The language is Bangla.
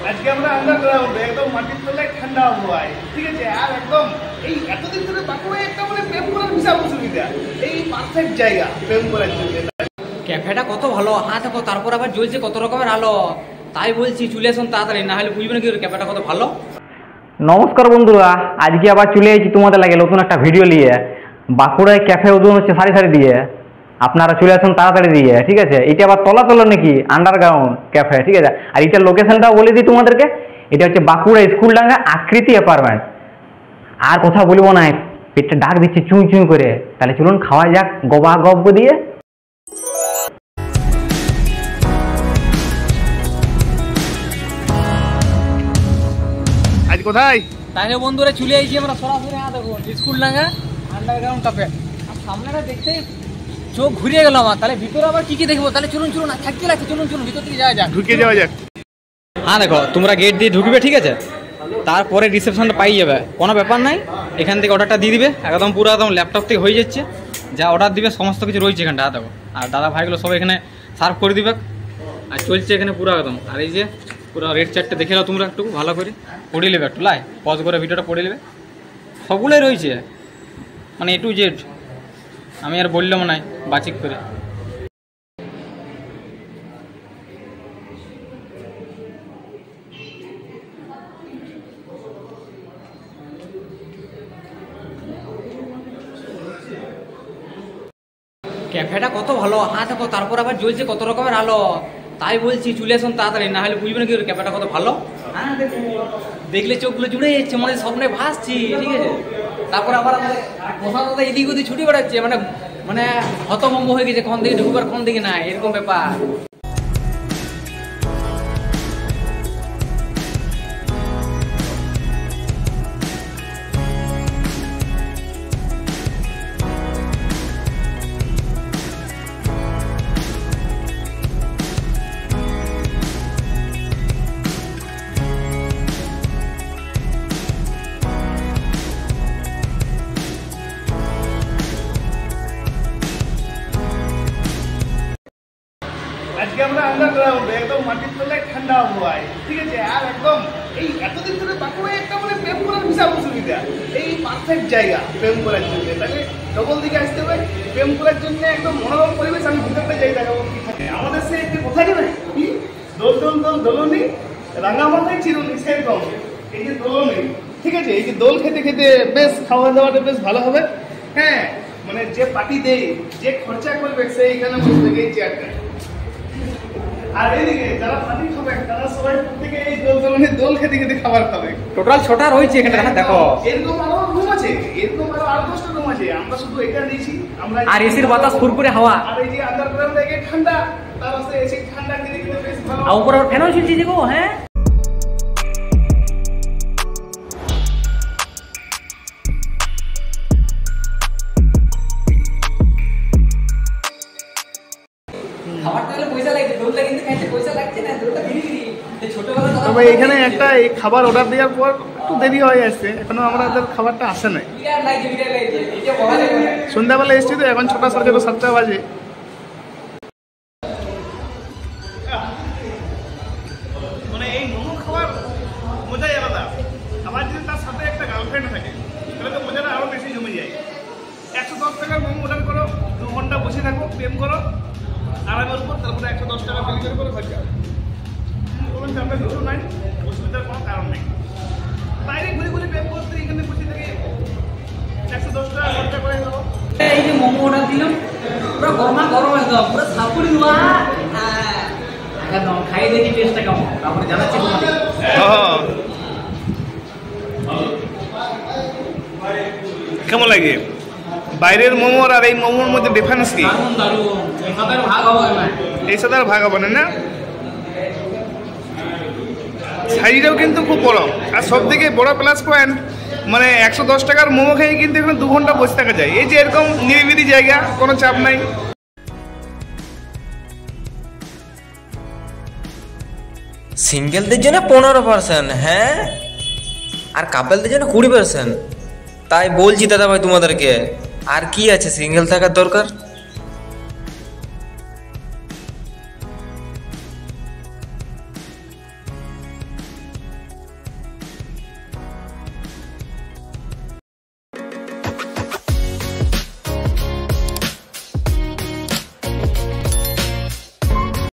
আজকে আমরা আন্ডারগ্রাউন্ডে একদম মাটির তলায় ঠান্ডা আবহাওয়ায়, ঠিক আছে। আর একদম এই এতদিন ধরে বাঁকুড়ায় একটা মানে প্রেম করার বিশাল অসুবিধা, এই পারফেক্ট জায়গা প্রেম করার জন্য। ক্যাফেটা কত ভালো, হ্যাঁ দেখো, তারপর আবার জ্বলছে কত রকমের আলো। তাই বলছি চলে আসুন তাড়াতাড়ি, না হলে বুঝবে না কি ক্যাফেটা কত ভালো। নমস্কার বন্ধুরা, আজকে আবার চলে এসেছি তোমাদের লাগে নতুন একটা ভিডিও নিয়ে। বাঁকুড়ায় ক্যাফে উদ্বোধন হচ্ছে সারি সারি দিয়ে, আপনারা চলে আসুন তাড়াতাড়ি দিয়ে, ঠিক আছে। এটা আবার তলা নাকি আন্ডারগ্রাউন্ড ক্যাফে, ঠিক আছে। আর এটার লোকেশনটাও বলে দিই তোমাদেরকে, এটা হচ্ছে বাঁকুড়া স্কুলডাঙ্গা আকৃতি অ্যাপার্টমেন্ট। আর কথা বলবো না, পেটটা ডাক দিচ্ছে চুই চুই করে। তাহলে চলুন খাওয়া যাক গবা গব্ব দিয়ে। আজ কোথায়? তাহলে বন্ধুরা চলে আসছি আমরা সরাসরি, হ্যাঁ দেখো স্কুলডাঙ্গা আন্ডারগ্রাউন্ড ক্যাফে। আর সামনেটা দেখতে চোখ ঘুরিয়ে গেল আমার। তাহলে ভিতরে আবার কি কি দেখবো? তাহলে চলুন চলুন, থাকতে লাগছে, চলুন চলুন ভিতর থেকে যাওয়া যাক, ঢুকে যাওয়া যাক। হ্যাঁ দেখো, তোমরা গেট দিয়ে ঢুকবে, ঠিক আছে। তারপরে রিসেপশনটা পাই যাবে, কোনো ব্যাপার নাই। এখান থেকে অর্ডারটা দিয়ে দিবে, একদম পুরো একদম ল্যাপটপ থেকে হয়ে যাচ্ছে। যা অর্ডার দিবে সমস্ত কিছু রয়েছে এখানটা, দেখো। আর দাদা ভাইগুলো সব এখানে সার্ভ করে দিবে। আর চলছে এখানে পুরো একদম। আর এই যে পুরো রেড চার্টটা দেখে নাও তোমরা, একটু ভালো করে পড়ে নেবে, একটু লাই পজ করে ভিডিওটা পড়ে নেবে। সবগুলোই রয়েছে, মানে এ টু জেড। আমি আর বললাম না বাচিক করে। ক্যাফেটা কত ভালো, হ্যাঁ দেখো, তারপর আবার জ্বলছে কত রকমের আলো। তাই বলছি চলে আসুন তাড়াতাড়ি, না হলে বুঝবে না কি ক্যাফেটা কত ভালো। হ্যাঁ দেখলে চোখগুলো জুড়ে যাচ্ছে, মানে স্বপ্নে ভাসছি, ঠিক আছে। তারপর আবার আমাদের বসা দাদা এদিক ওদিক ছুটি বেড়াচ্ছে, মানে মানে হতভম্ব হয়ে গেছে, কোন দিকে ঢুকবার কোন দিকে না, এরকম ব্যাপার। আজকে আমরা আন্ডারগ্রাউন্ডে একদম মাটির তলায় ঠান্ডা আবহাওয়ায়, ঠিক আছে। আর একদম এই এতদিন ধরে বাঁকুড়ায় একটা মানে প্রেম করার বিশাল অসুবিধা, এই পারফেক্ট জায়গা প্রেম করার জন্য। তাহলে ডবল দিকে আসতে হবে প্রেম করার জন্য, একদম মনোরম পরিবেশ। আমি ভিতরটা যাই দেখাবো কি থাকে। আমাদের সে একটি কথা কি কি দোল দোল দোল দোলনি রাঙা মাথায় চিরুনি, সেরকম এই যে দোলনি, ঠিক আছে। এই যে দোল খেতে খেতে বেশ খাওয়া দাওয়াটা বেশ ভালো হবে। হ্যাঁ, মানে যে পার্টি দেয়, যে খরচা করবে সে এখানে বসে এই চেয়ারটা। আর এইদিকে যারা পার্টি খাবে তারা সবাই প্রত্যেকে এই দোল খেতে খেতে খাবার খাবে। টোটাল 6টা রয়েছে এখানে, দেখো। এরকম আরো রুম আছে, এরকম আরো 10টা রুম আছে। আমরা শুধু এটা দিয়েছি, আমরা আর এসির বাতাস ফুরফুরে হাওয়া। আর এই যে আন্ডারগ্রাউন্ড থেকে ঠান্ডা, তার সাথে এসি ঠান্ডা খেতে খেতে বেশ ভালো। আর উপরে ফ্যানও চলছে দেখো, হ্যাঁ। তবে এখানে একটা এই খাবার অর্ডার দেওয়ার পর একটু দেরি হয়ে আসছে, এখনো আমাদের খাবারটা আসে নাই। সন্ধ্যাবেলা এসছি তো, এখন 6টা সাড়ে 6টা 7টা বাজে। মানে এই মোমো খাবার মজাই আলাদা। আবার যদি তার সাথে একটা গার্লফ্রেন্ড থাকে তাহলে তো মজাটা আরো বেশি জমে যায়। 110 টাকার মোমো অর্ডার করো, 2 ঘন্টা বসে থাকো, প্রেম করো আরামের উপর, তারপরে 110 টাকা বিল করে খরচা। কোনো চাপের কিছু নাই, অসুবিধার কোনো কারণ নেই। বাইরে ঘুরে ঘুরে প্রেম করতে এখানে বসে থেকে 110 টাকা খরচা করে দেবো। এই যে মোমো অর্ডার দিলাম, পুরো গরমা গরম, একদম পুরো সাপুরি নোয়া। একদম খাই দেখি টেস্টটা কেমন, তারপরে জানাচ্ছি তোমাদের। কেমন লাগে বাইরের মোমোর আর এই মোমোর মধ্যে ডিফারেন্স কি? এই সাথে আর ভাগ হবে না। সাইজটাও কিন্তু খুব বড়, আর সব থেকে বড় প্লাস পয়েন্ট মানে 110 টাকার মোমো খেয়ে কিন্তু এখানে 2 ঘন্টা বসে থাকা যায়। এই যে এরকম নিরিবিলি জায়গা, কোনো চাপ নাই। সিঙ্গেলদের জন্য 15%, হ্যাঁ, আর কাপলদের জন্য 20%। তাই বলছি দাদা ভাই তোমাদেরকে, আর কি আছে সিঙ্গেল থাকার দরকার।